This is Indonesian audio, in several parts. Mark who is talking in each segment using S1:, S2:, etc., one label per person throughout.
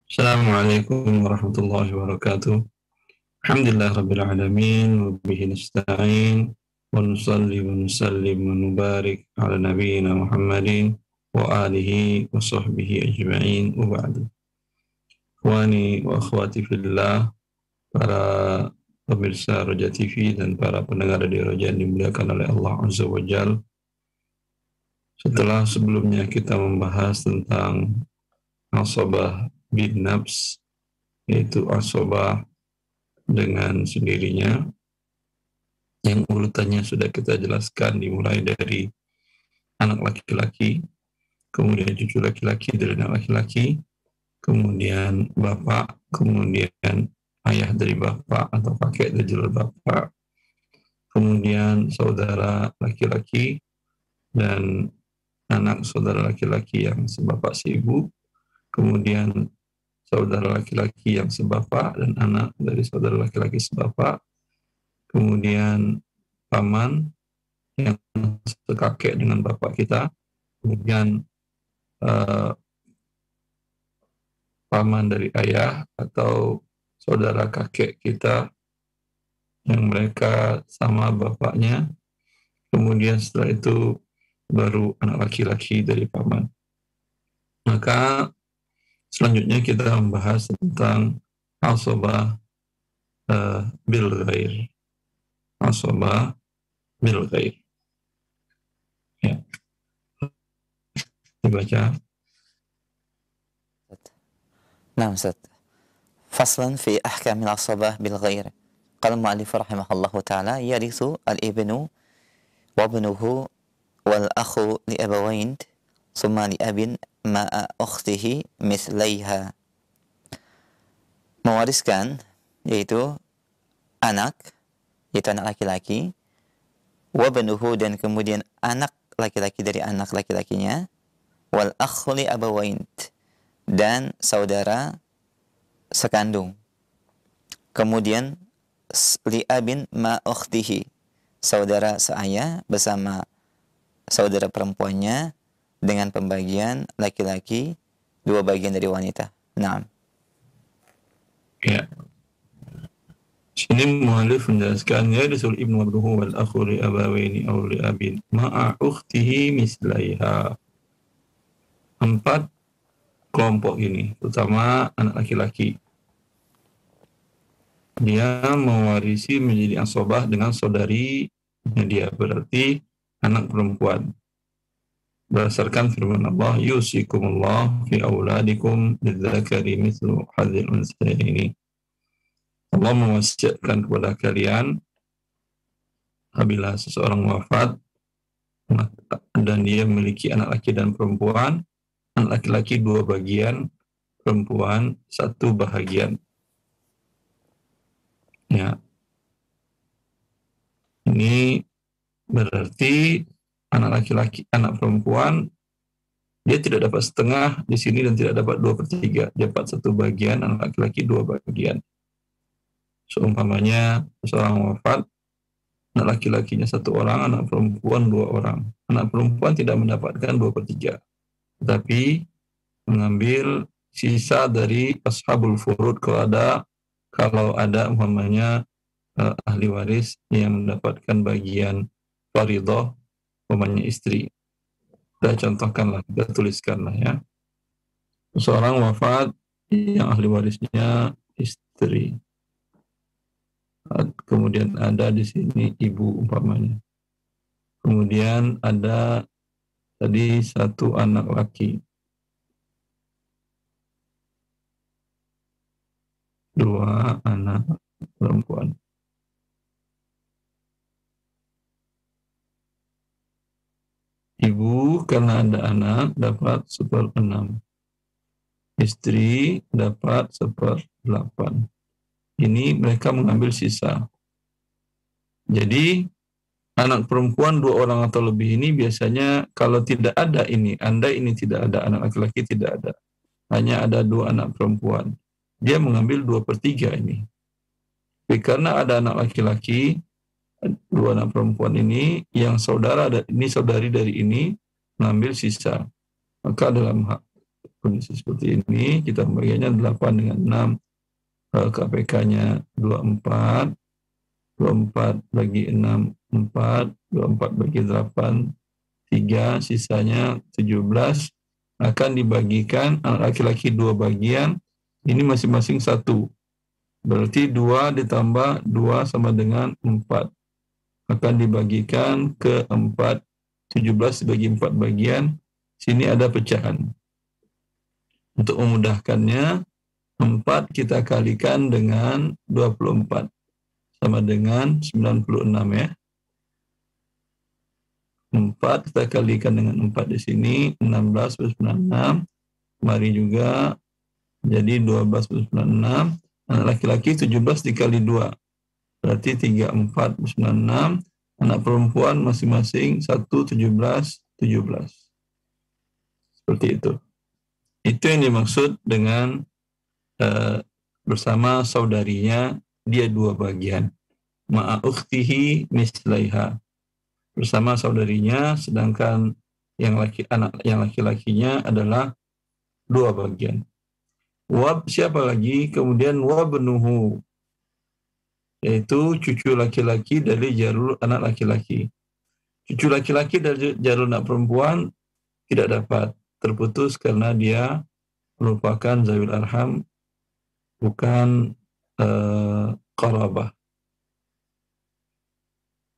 S1: Assalamualaikum warahmatullahi wabarakatuh. Alhamdulillah rabbil alamin wa bihi nasta'in wa nusalli wa nusallim wa nubarik ala nabiyyina Muhammadin wa alihi wa sahbihi ajma'in wa ba'du. Ikhwani wa akhwati fillah, para pemirsa Roja TV dan para pendengar di Roja yang dimuliakan oleh Allah Azza wa Jal. Setelah sebelumnya kita membahas tentang asabah bin nafs, yaitu asabah dengan sendirinya, yang urutannya sudah kita jelaskan, dimulai dari anak laki-laki, kemudian cucu laki-laki dari anak laki-laki, kemudian bapak, kemudian ayah dari bapak atau kakek dari bapak, kemudian saudara laki-laki dan anak saudara laki-laki yang sebapak seibu, kemudian saudara laki-laki yang sebapak dan anak dari saudara laki-laki sebapak, kemudian paman yang sekakek dengan bapak kita, kemudian paman dari ayah atau saudara kakek kita yang mereka sama bapaknya, kemudian setelah itu baru anak laki-laki dari paman. Maka selanjutnya kita membahas tentang asabah bil ghair. Asabah bil ghair. Ya. Dibaca.
S2: نعم أستاذ. فصلا في أحكام العصبة بالغير. قال المؤلف رحمه الله تعالى: يرث الابن وابنه والأخ لأبوين ثم لأب مع أخته مثليها. Mewariskan yaitu anak, yaitu anak laki-laki, wabnuhu, dan kemudian anak laki-laki dari anak laki-lakinya, wal akhu li abawain, dan saudara sekandung. Kemudian li abin ma ukhtihi, saudara seayah bersama saudara perempuannya dengan pembagian laki-laki 2 bagian dari wanita. Naam.
S1: Ya. Sini muallif menjelaskan ya risul ibnu wabnuhu wal akhu li abawaini aw li abin ma'a ukhtihi mislaiha. 4 kelompok ini, terutama anak laki-laki, dia mewarisi menjadi asobah dengan saudarinya dia, berarti anak perempuan. Berdasarkan firman Allah, yusikumullah fi auladikum lidzakari mithlu hadzil unsayni. Allah mewasiatkan kepada kalian apabila seseorang wafat dan dia memiliki anak laki dan perempuan, anak laki-laki 2 bagian, perempuan 1 bahagian. Ya. Ini berarti anak laki-laki, anak perempuan, dia tidak dapat setengah di sini dan tidak dapat 2/3. Dia dapat 1 bagian, anak laki-laki 2 bagian. Seumpamanya seorang wafat, anak laki-lakinya 1 orang, anak perempuan 2 orang. Anak perempuan tidak mendapatkan 2/3. Tetapi mengambil sisa dari ashabul furud kalau ada umpamanya ahli waris yang mendapatkan bagian faridah, umpamanya istri. Kita contohkanlah, kita tuliskanlah ya. Seorang wafat yang ahli warisnya istri. Kemudian ada di sini ibu umpamanya. Kemudian ada tadi 1 anak laki, 2 anak perempuan. Ibu karena ada anak dapat 1/6. Istri dapat 1/8. Ini mereka mengambil sisa. Jadi anak perempuan 2 orang atau lebih ini biasanya kalau tidak ada ini, andai ini tidak ada, anak laki-laki tidak ada, hanya ada 2 anak perempuan, dia mengambil 2/3 ini. Tapi karena ada anak laki-laki, 2 anak perempuan ini, yang saudara ini saudari dari ini mengambil sisa. Maka dalam kondisi seperti ini, kita membaginya 8 dengan 6, KPK-nya 24, 24 bagi 6, 4, 24 bagi 8, 3, sisanya 17, akan dibagikan anak laki-laki 2 bagian, ini masing-masing 1. Berarti 2 ditambah 2 sama dengan 4. Akan dibagikan ke 4, 17 dibagi 4 bagian, sini ada pecahan. Untuk memudahkannya, 4 kita kalikan dengan 24, sama dengan 96 ya. 4 kita kalikan dengan 4 di sini, 16 plus 96, mari juga jadi 12 plus 96, anak laki-laki 17 dikali 2, berarti 34 plus 96, anak perempuan masing-masing 1, 17, 17. Seperti itu. Itu yang dimaksud dengan bersama saudarinya, dia 2 bagian. Ma'a ukhtihi mislaiha. Bersama saudarinya, sedangkan yang laki-lakinya adalah 2 bagian. Wab siapa lagi? Kemudian wabnuhu, yaitu cucu laki-laki dari jalur anak laki-laki. Cucu laki-laki dari jalur anak perempuan tidak dapat, terputus karena dia merupakan zawil arham, bukan qarabah.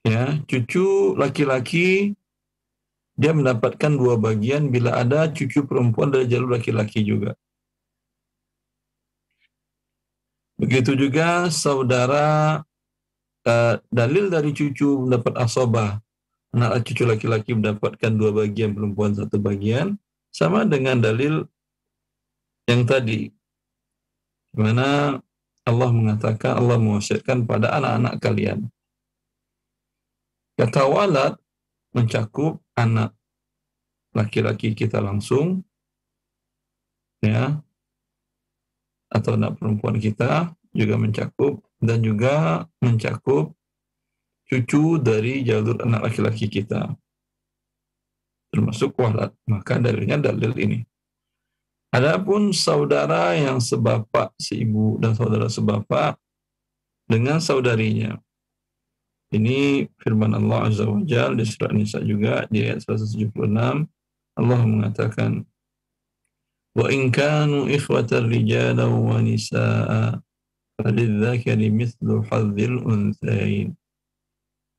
S1: Ya, cucu laki-laki dia mendapatkan 2 bagian bila ada cucu perempuan dari jalur laki-laki juga. Begitu juga saudara, dalil dari cucu mendapat asobah, anak cucu laki-laki mendapatkan 2 bagian, perempuan 1 bagian, sama dengan dalil yang tadi, di mana Allah mengatakan, Allah mewasiatkan pada anak-anak kalian. Kata walad mencakup anak laki-laki kita langsung, ya, atau anak perempuan kita juga mencakup, dan juga mencakup cucu dari jalur anak laki-laki kita, termasuk walad. Maka dalilnya dalil ini. Adapun saudara yang sebapak, seibu, dan saudara sebapak dengan saudarinya, ini firman Allah Azza wa Jalla di surah Nisa juga di ayat 176, Allah mengatakan, wa in kanu ikhwatan rijalan wa nisaa falidzakari mithlu hadzil unthayain.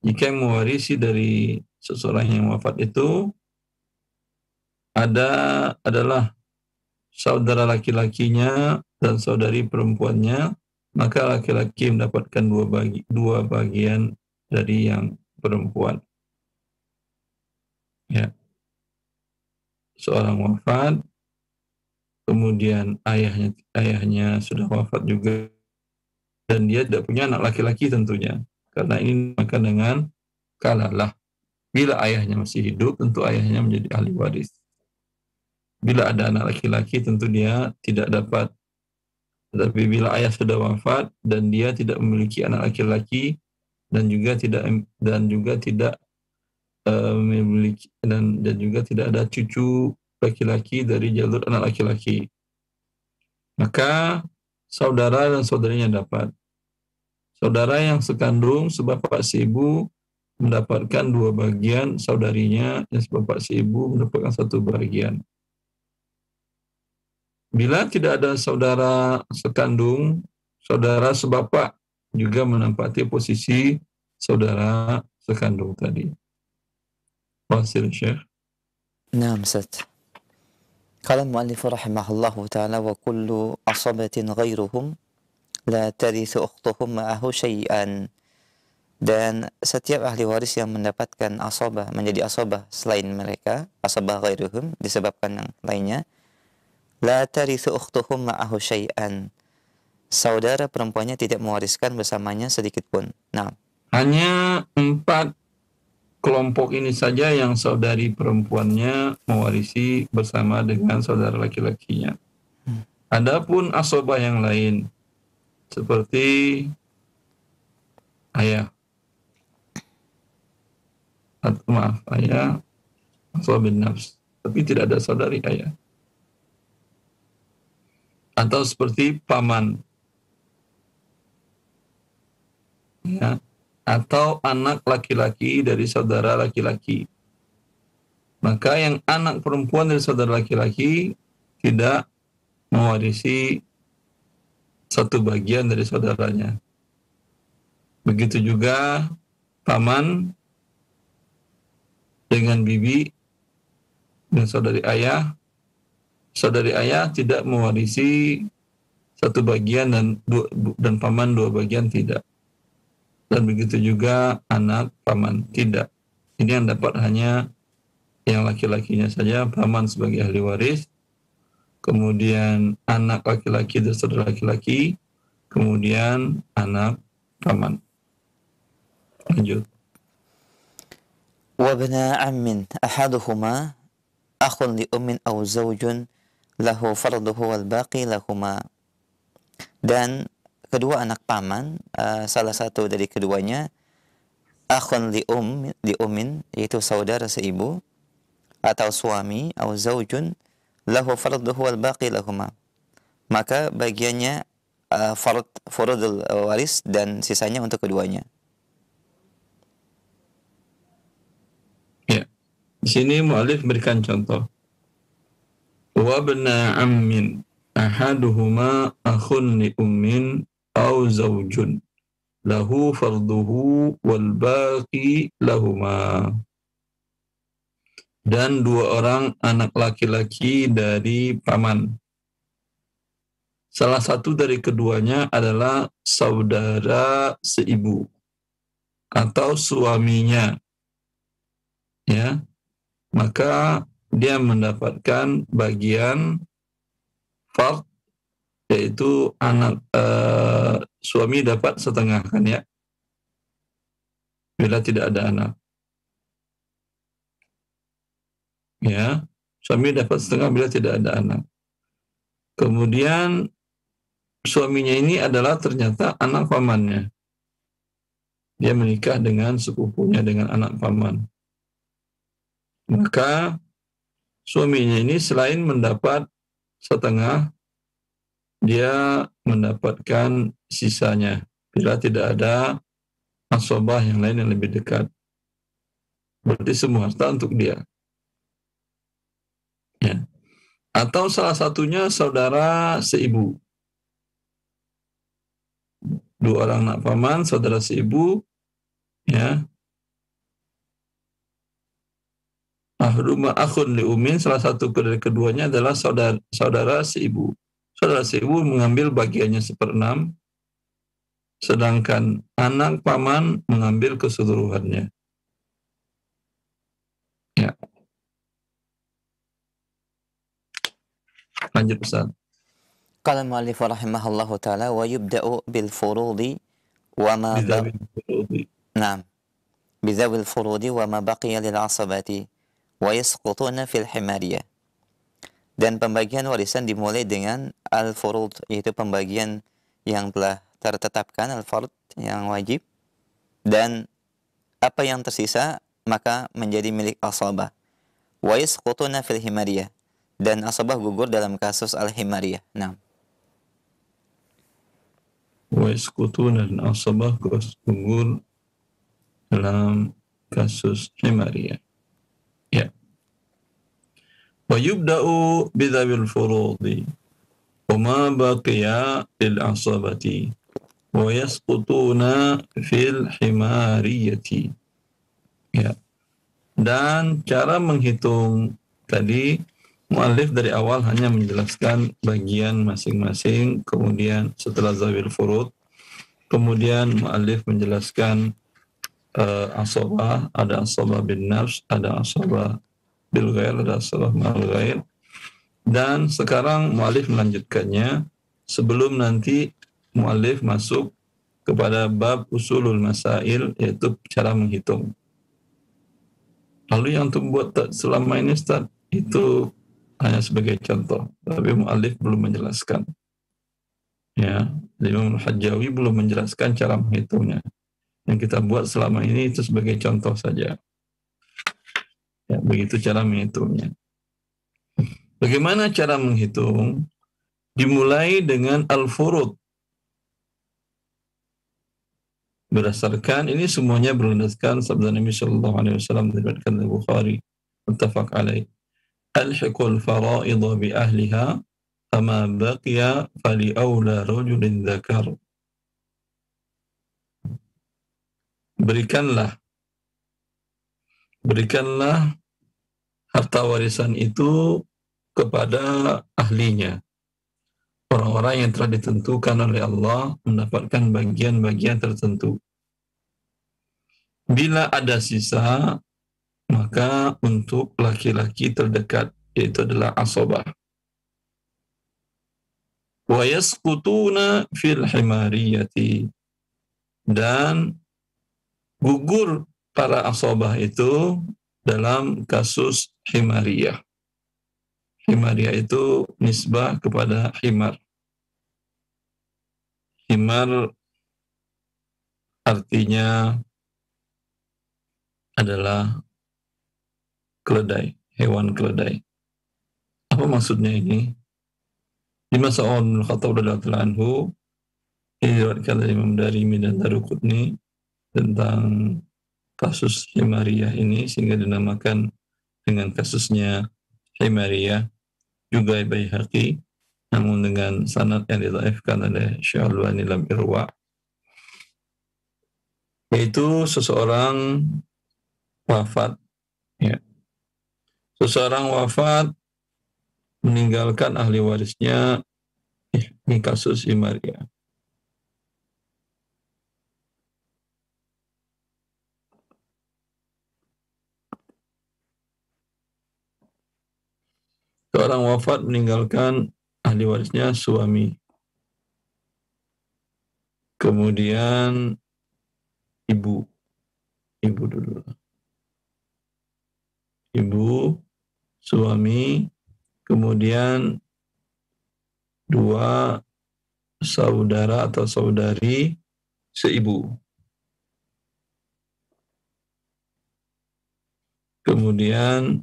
S1: Jika yang mewarisi dari seseorang yang wafat itu adalah saudara laki-lakinya dan saudari perempuannya, maka laki-laki mendapatkan 2 bagian dari yang perempuan. Ya. Seorang wafat, kemudian ayahnya sudah wafat juga, dan dia tidak punya anak laki-laki tentunya, karena ini maka dengan kalalah. Bila ayahnya masih hidup, tentu ayahnya menjadi ahli waris. Bila ada anak laki-laki, tentu dia tidak dapat. Tetapi bila ayah sudah wafat dan dia tidak memiliki anak laki-laki, dan juga tidak memiliki dan juga tidak ada cucu laki-laki dari jalur anak laki-laki, maka saudara dan saudarinya dapat. Saudara yang sekandung sebapak seibu mendapatkan 2 bagian, saudarinya yang sebapak seibu mendapatkan 1 bagian. Bila tidak ada saudara sekandung, saudara sebapak juga menempati posisi saudara sekandung tadi. Fasil Syekh.
S2: Naam, Ustaz. Qala al-mu'allif rahimahullahu ta'ala wa kullu asabatin ghairuhum la tarithu ukhtuhum ma'ahu syai'an. Dan setiap ahli waris yang mendapatkan asabah, menjadi asabah selain mereka, asabah ghairuhum, disebabkan yang lainnya, la tarithu ukhtuhum ma'ahu syai'an. Saudara perempuannya tidak mewariskan bersamanya sedikit pun. Nah,
S1: hanya 4 kelompok ini saja yang saudari perempuannya mewarisi bersama dengan saudara laki-lakinya. Adapun asabah yang lain, seperti ayah, ayah asabah bin nafs, tapi tidak ada saudari ayah. atau seperti paman, ya, atau anak laki-laki dari saudara laki-laki. Maka yang anak perempuan dari saudara laki-laki tidak mewarisi satu bagian dari saudaranya. Begitu juga paman dengan bibi dan saudari ayah tidak mewarisi satu bagian dan paman dua bagian tidak. Dan begitu juga anak paman tidak. Ini yang dapat hanya yang laki-lakinya saja, paman sebagai ahli waris, kemudian anak laki-laki dan saudara laki-laki, kemudian anak paman. Lanjut.
S2: وابن عم أحدهما أخ لأم أو زوج له فرضه والباقي لهما. Dan kedua anak paman, salah satu dari keduanya, akhun li ummin, yaitu saudara seibu, atau suami, atau zaujun, lahu farduhu wal baqi lahuma. Maka bagiannya fardul waris dan sisanya untuk keduanya.
S1: Ya, di sini mu'alif berikan contoh. Wa bna ammin ahaduhuma akhun li ummin aw zaujun lahu farduhu wal baqi lahuma. Dan dua orang anak laki-laki dari paman. Salah satu dari keduanya adalah saudara seibu atau suaminya. Ya. Maka dia mendapatkan bagian fard, yaitu anak suami dapat setengah kan ya, bila tidak ada anak. Ya, suami dapat setengah bila tidak ada anak. Kemudian suaminya ini adalah ternyata anak pamannya. Dia menikah dengan sepupunya, dengan anak paman. Maka suaminya ini selain mendapat setengah, dia mendapatkan sisanya bila tidak ada asabah yang lain yang lebih dekat. Berarti semua harta untuk dia. Ya. Atau salah satunya saudara seibu. Dua orang anak paman, saudara seibu, ya. Ahduma akhun li umin, salah satu dari keduanya adalah saudara seibu. Saudara seibu mengambil bagiannya 1/6, sedangkan anak paman mengambil keseluruhannya. Ya. Lanjut Ustaz.
S2: Qala al-mu'allif rahimahullahu ta'ala wa yubda'u bil furudi wa ma bidhawil furudi wa ma baqiya lil asabati wa yasqutuna fil himariyah. Dan pembagian warisan dimulai dengan al-furud, yaitu pembagian yang telah tertetapkan, al-fard yang wajib, dan apa yang tersisa maka menjadi milik asabah. Wa yasqutuna fil himariyah, dan asabah gugur dalam kasus al-himariyah. Nah.
S1: Wa yasqutuna, dan asabah gugur dalam kasus himariyah. Ya. Wa yubda'u bidhawil furudi wa ma baqiya lil asabati wa yasqutuna fil himariyati. Ya. Dan cara menghitung tadi, mu'allif dari awal hanya menjelaskan bagian masing-masing, kemudian setelah zawil furud, kemudian mu'allif menjelaskan asabah, ada asabah bin nafs, ada asabah bil ghair, ada asabah ma'al ghair. Dan sekarang mu'allif melanjutkannya sebelum nanti mu'allif masuk kepada bab usulul masail, yaitu cara menghitung. Lalu yang untuk buat selama ini Ustaz, itu hanya sebagai contoh, tapi mu'allif belum menjelaskan. Ya, Imam Al-Hajjawi belum menjelaskan cara menghitungnya. Yang kita buat selama ini itu sebagai contoh saja. Ya, begitu cara menghitungnya. Bagaimana cara menghitung? dimulai dengan al-furud. Berdasarkan ini semuanya berdasarkan sabda Nabi sallallahu alaihi wasallam diriwayatkan oleh Bukhari, muttafaq alaih. Alhiqul fara'idha bi ahliha fama baqiya fali aula rajulin dzakar. Berikanlah harta warisan itu kepada ahlinya. Orang-orang yang telah ditentukan oleh Allah mendapatkan bagian-bagian tertentu. Bila ada sisa, maka untuk laki-laki terdekat, yaitu adalah asobah. Wa yasqutuna fil himariyati. Dan gugur para asobah itu dalam kasus himariyah. Himariyah itu nisbah kepada himar. Himar artinya adalah keledai, hewan keledai. Apa maksudnya ini? Di masa Umar bin Khattab radhiyallahu anhu, ini diriwayatkan oleh Imam Darimi dan Daruqutni tentang kasus himariyah ini, sehingga dinamakan dengan kasusnya himariyah. Juga Baihaqi, namun dengan sanad yang didhaifkan oleh Syekh Al-Albani dalam Irwa, yaitu seseorang wafat, ya. Seseorang wafat meninggalkan ahli warisnya, ini kasus himariyah. Seorang wafat meninggalkan ahli warisnya suami, kemudian ibu dulu, ibu, suami, kemudian dua saudara atau saudari seibu, kemudian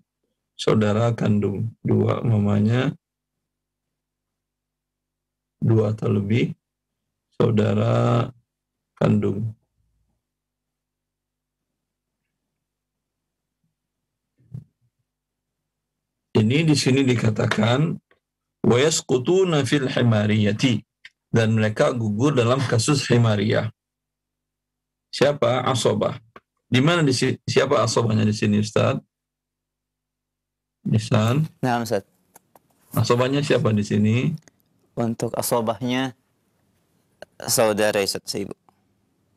S1: saudara kandung, dua, mamanya dua atau lebih saudara kandung. Ini di sini dikatakan wa yasqutuna fil himariyati, dan mereka gugur dalam kasus himariyah. Siapa? Asobah. Di mana siapa asobahnya di sini, Ustaz? Nisan.
S2: Nah, Ustaz.
S1: Asobahnya siapa di sini?
S2: Untuk asobahnya saudara seibu.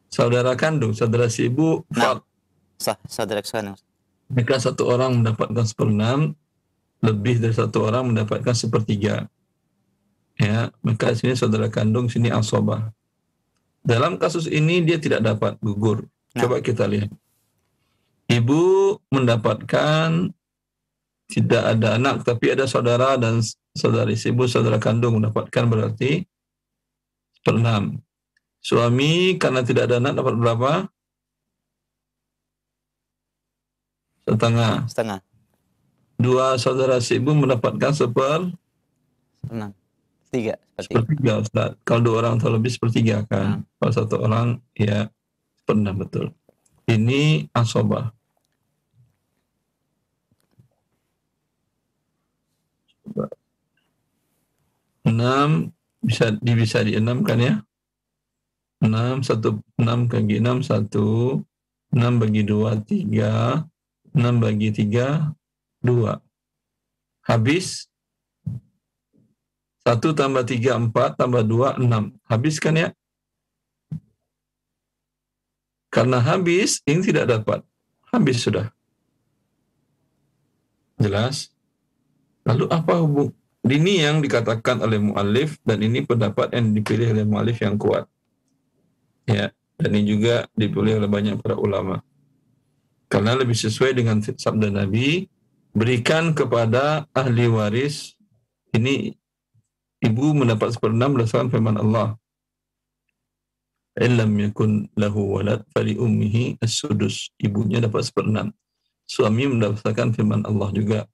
S1: Saudara kandung, saudara seibu.
S2: Nah, saudara kandung.
S1: Mereka satu orang mendapatkan 1/6, lebih dari satu orang mendapatkan 1/3. Ya, maka sini saudara kandung, sini asobah. Dalam kasus ini dia tidak dapat gugur. Coba kita lihat. Ibu mendapatkan, tidak ada anak, tapi ada saudara dan saudari ibu, saudara kandung mendapatkan berarti 1/6. Suami karena tidak ada anak dapat berapa? Setengah. Dua saudara ibu mendapatkan
S2: 1/6.
S1: 1/3, Ustaz. Kalau dua orang atau lebih 1/3 kan. Kalau satu orang ya 1/6, betul. Ini asobah. 6 bisa dienamkan ya. 6 bagi 6 1, 6 bagi 2 3, 6 bagi 3 2. Habis 1 tambah 3 4 tambah 2 6. Habis kan ya? Karena habis, ini tidak dapat. Habis sudah. Jelas? Lalu apa hubung? Ini yang dikatakan oleh mu'allif, dan ini pendapat yang dipilih oleh mu'allif yang kuat. Ya, dan ini juga dipilih oleh banyak para ulama. Karena lebih sesuai dengan sabda Nabi, berikan kepada ahli waris. Ini ibu mendapat 1/6 berdasarkan firman Allah. Illam yakun lahu walad fali ummihi as-sudus. Ibunya dapat 1/6. Suami mendapatkan firman Allah juga.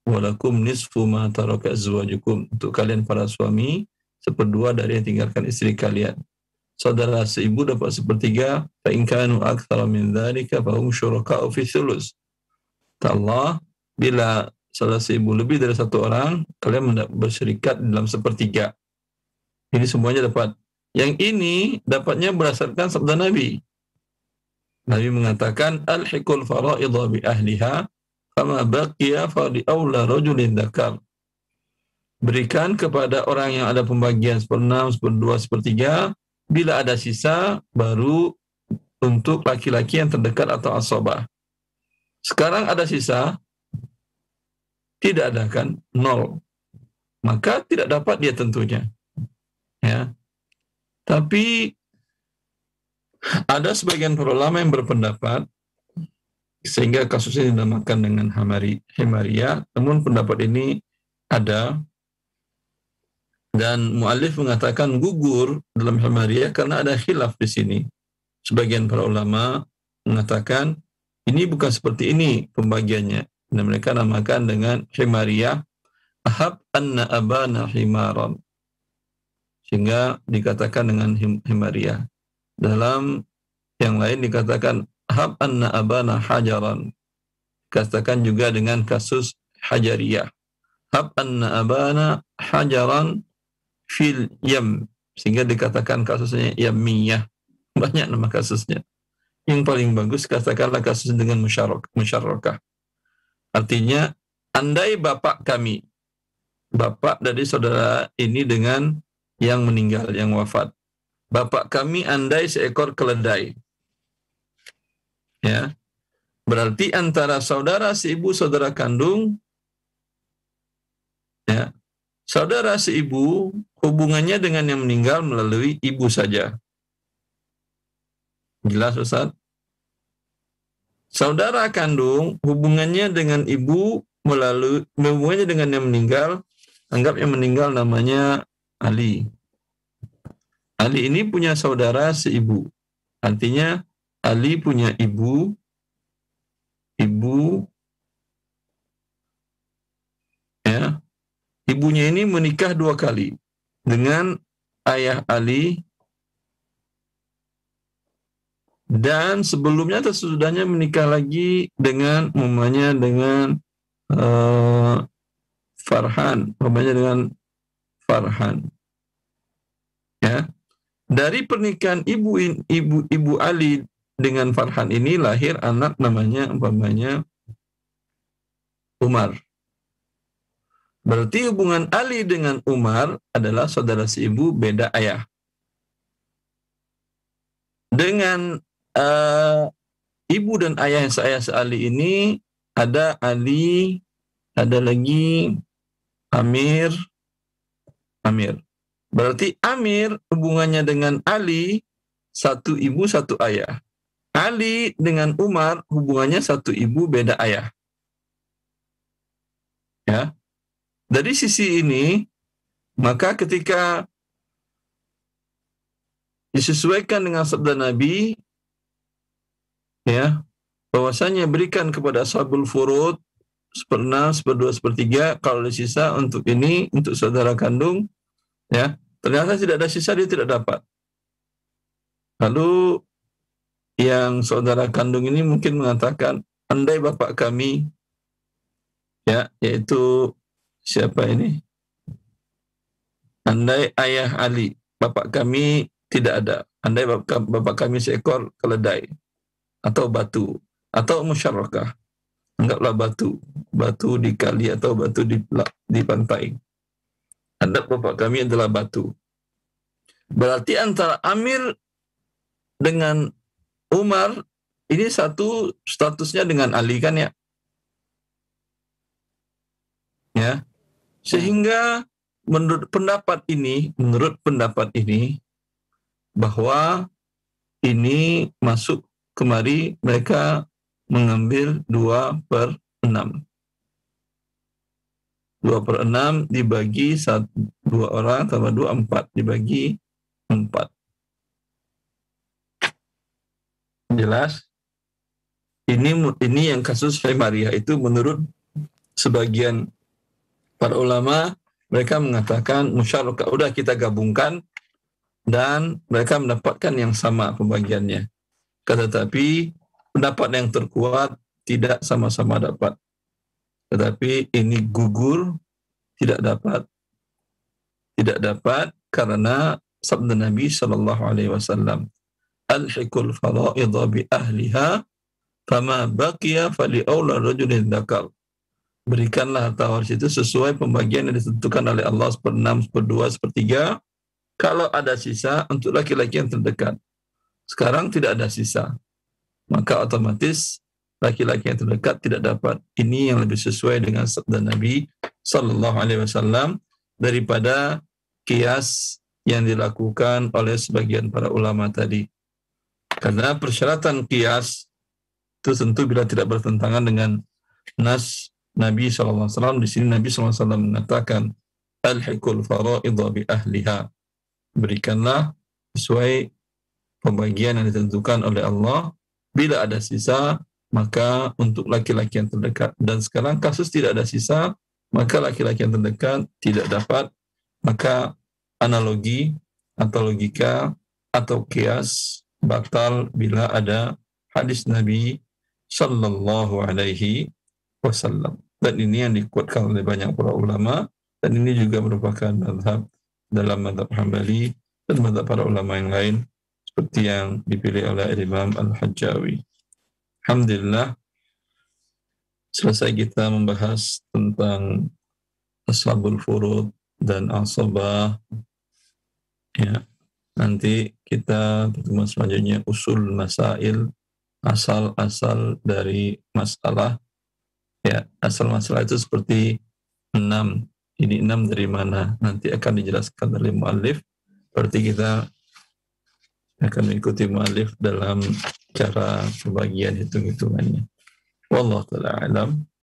S1: walakum nisfu ma taraka azwajukum, untuk kalian para suami seperdua dari yang tinggalkan istri kalian. Saudara seibu dapat sepertiga, fa in kanu aktsara min dzalika fa hum syuraka'u fi thuluts. Allah, bila saudara seibu lebih dari satu orang, kalian bersyirikat dalam sepertiga. Ini semuanya dapat. Yang ini dapatnya berdasarkan sabda Nabi. Nabi mengatakan, alhiqul fara'idha bi ahliha, fama baqiya fa li aula rajulin dzakar. Berikan kepada orang yang ada pembagian 1/6, 1/2, 1/3, bila ada sisa, baru untuk laki-laki yang terdekat atau asabah. Sekarang ada sisa, tidak ada kan? 0. Maka tidak dapat dia tentunya. Ya. Tapi ada sebagian para ulama yang berpendapat, sehingga kasusnya dinamakan dengan Himariyah, namun pendapat ini ada, dan mu'allif mengatakan gugur dalam Himariyah karena ada khilaf di sini. Sebagian para ulama mengatakan ini bukan seperti ini pembagiannya, dan mereka namakan dengan Himariyah, ahab anna abana himaran, sehingga dikatakan dengan Himariyah. Dalam yang lain dikatakan ahab anna abana hajaran, katakan juga dengan kasus Hajariyah, ahab anna abana hajaran fil yam, sehingga dikatakan kasusnya Yammiyah. Banyak nama kasusnya. Yang paling bagus katakanlah kasus dengan musyarakah. Artinya, andai bapak kami, bapak dari saudara ini dengan yang meninggal, yang wafat, bapak kami andai seekor keledai, ya, berarti antara saudara seibu, saudara kandung, ya, saudara seibu hubungannya dengan yang meninggal melalui ibu saja. Jelas Ustaz? Saudara kandung hubungannya dengan ibu melalui, hubungannya dengan yang meninggal, anggap yang meninggal namanya Ali. Ali ini punya saudara seibu. Artinya Ali punya ibu ya. Ibunya ini menikah 2 kali dengan ayah Ali, dan sebelumnya atau sesudahnya menikah lagi dengan mamanya dengan Farhan, mamanya dengan Farhan. Ya. Dari pernikahan ibu Ali dengan Farhan ini lahir anak namanya umpamanya Umar. Berarti hubungan Ali dengan Umar adalah saudara seibu, beda ayah. Dengan ibu dan ayah saya seali ini ada Ali, ada lagi Amir. Berarti Amir hubungannya dengan Ali satu ibu satu ayah. Ali dengan Umar hubungannya satu ibu beda ayah. Ya. Dari sisi ini, maka ketika disesuaikan dengan sabda Nabi, ya, bahwasanya berikan kepada ashabul furud 1/6, 1/2, 1/3, kalau ada sisa untuk ini, untuk saudara kandung, ya, ternyata tidak ada sisa, dia tidak dapat. Lalu yang saudara kandung ini mungkin mengatakan, andai bapak kami, ya, yaitu siapa ini? Andai ayah Ali, bapak kami tidak ada. Andai bapak kami seekor keledai atau batu atau musyarakah. Anggaplah batu di kali atau batu di pantai. Anggap bapak kami adalah batu. Berarti antara Amir dengan Umar ini satu statusnya dengan Ali kan ya? Ya. Sehingga menurut pendapat ini bahwa ini masuk kemari mereka mengambil 2/6. 2/6 dibagi 2 orang tambah 2, 4. Dibagi 4. Jelas? Ini yang kasus Himariyah itu menurut sebagian para ulama mereka mengatakan musyarakah, udah kita gabungkan dan mereka mendapatkan yang sama pembagiannya. Tetapi pendapat yang terkuat tidak sama-sama dapat. Tetapi ini gugur, tidak dapat karena sabda Nabi sallallahu alaihi wasallam, alhiqul faraidha bi ahliha fama baqiya fali aula rajulin dzakar. Berikanlah harta waris itu sesuai pembagian yang ditentukan oleh Allah, 1/6, 1/2, 1/3. Kalau ada sisa untuk laki-laki yang terdekat. Sekarang tidak ada sisa, maka otomatis laki-laki yang terdekat tidak dapat. Ini yang lebih sesuai dengan sabda Nabi sallallahu alaihi wasallam daripada kias yang dilakukan oleh sebagian para ulama tadi. Karena persyaratan kias itu tentu bila tidak bertentangan dengan nas Nabi SAW. Di sini Nabi SAW mengatakan, alhiqul faraidha bi ahliha. Berikanlah sesuai pembagian yang ditentukan oleh Allah. Bila ada sisa, maka untuk laki-laki yang terdekat. Dan sekarang kasus tidak ada sisa, maka laki-laki yang terdekat tidak dapat. Maka analogi atau logika atau kias batal bila ada hadis Nabi sallallahu alaihi wasallam. Dan ini yang dikuatkan oleh banyak para ulama, dan ini juga merupakan mazhab dalam mazhab Hambali dan mazhab para ulama yang lain seperti yang dipilih oleh Imam Al-Hajjawi. Alhamdulillah, selesai kita membahas tentang ashabul furud dan asabah. Ya, nanti kita pertemuan selanjutnya usul masail, asal-asal dari masalah. Ya, asal masalah itu seperti 6. Ini 6 dari mana? Nanti akan dijelaskan oleh muallif. Berarti kita akan mengikuti muallif dalam cara pembagian hitung-hitungannya. Wallahu ta'ala alam.